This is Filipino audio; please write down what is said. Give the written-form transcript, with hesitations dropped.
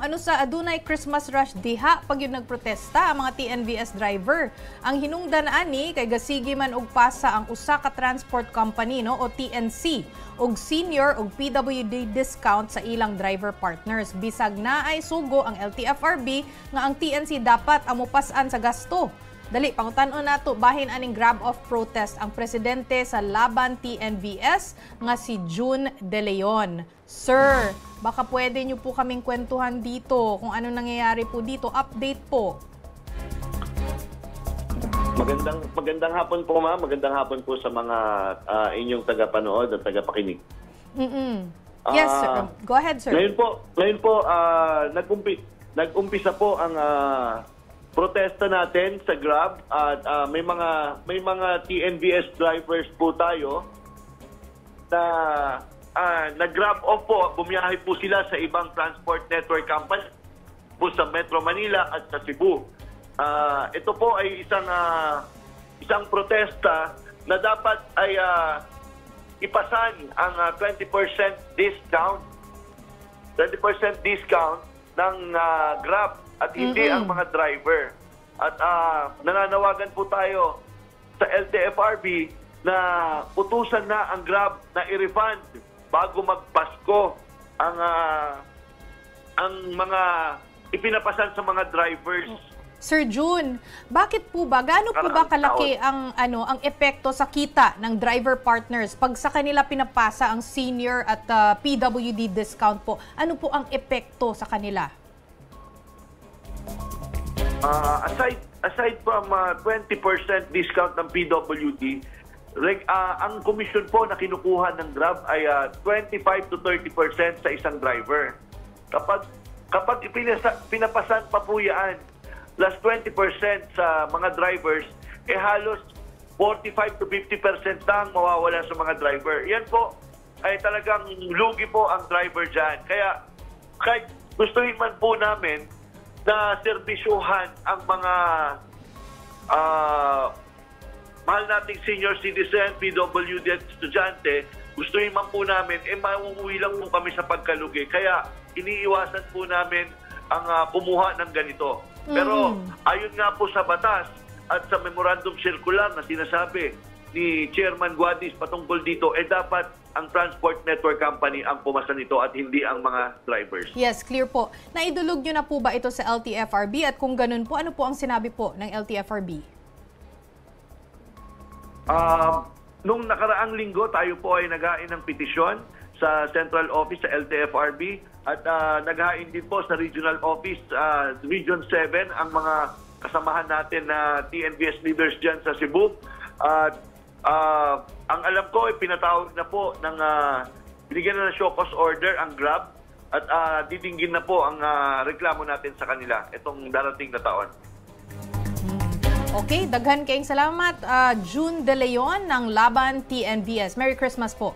ano sa adunay Christmas rush diha pag yun nagprotesta ang mga TNVS driver. Ang hinungdan ani kay gasigi man og pasa ang usa ka transport company no o TNC og senior og PWD discount sa ilang driver partners. Bisag na ay sugo ang LTFRB nga ang TNC dapat amupasan sa gasto. Dali, pangutan-on nato bahin aning grab of protest ang presidente sa Laban TNVS nga si June De Leon. Sir, baka pwede nyo po kaming kwentuhan dito kung ano nangyayari po dito. Update po. Magandang hapon po, ma'am. Magandang hapon po sa mga inyong tagapanood at tagapakinig. Yes, sir. Go ahead, sir. Ngayon po nag-umpisa po ang protesta natin sa Grab at may mga TNVS drivers po tayo na nag-grab off po, bumiyahe po sila sa ibang transport network company po sa Metro Manila at sa Cebu. Ito po ay isang protesta na dapat ay ipasan ang 20% discount ng Grab at hindi ang mga driver. At nananawagan po tayo sa LTFRB na utusan na ang Grab na i-refund bago magpasko ang mga ipinapasan sa mga drivers. Sir June, bakit po ba gaano po ba kalaki ang epekto sa kita ng driver partners pag sa kanila pinapasa ang senior at PWD discount po? Ano po ang epekto sa kanila? Aside from 20% discount ng PWD, ang komisyon po na kinukuha ng Grab ay 25 to 30% sa isang driver. Kapag pinapasan pa po yan, plus 20% sa mga drivers, halos 45 to 50% lang mawawala sa mga driver. Yan po ay talagang lugi po ang driver dyan. Kaya kahit gustuhin man po namin na serbisyuhan ang mga mahal nating senior citizen, PWD at estudyante, gustuhin man po namin, mauuwi lang po kami sa pagkalugi. Kaya iniiwasan po namin ang kumuha ng ganito. Pero ayon nga po sa batas at sa memorandum circular na sinasabi ni Chairman Guadis patungkol dito, dapat ang transport network company ang pumasa nito at hindi ang mga drivers. Yes, clear po. Naidulog nyo na po ba ito sa LTFRB? At kung ganun po, ano po ang sinabi po ng LTFRB? Nung nakaraang linggo, tayo po ay naghain ng petisyon sa Central Office sa LTFRB at naghain din po sa Regional Office, Region 7, ang mga kasamahan natin na TNVS leaders dyan sa Cebu. Ang alam ko, pinatawag na po ng binigyan na ng show cause order ang Grab at didinggin na po ang reklamo natin sa kanila itong darating na taon. Okay, daghan kayong salamat. June De Leon ng Laban TNVS. Merry Christmas po.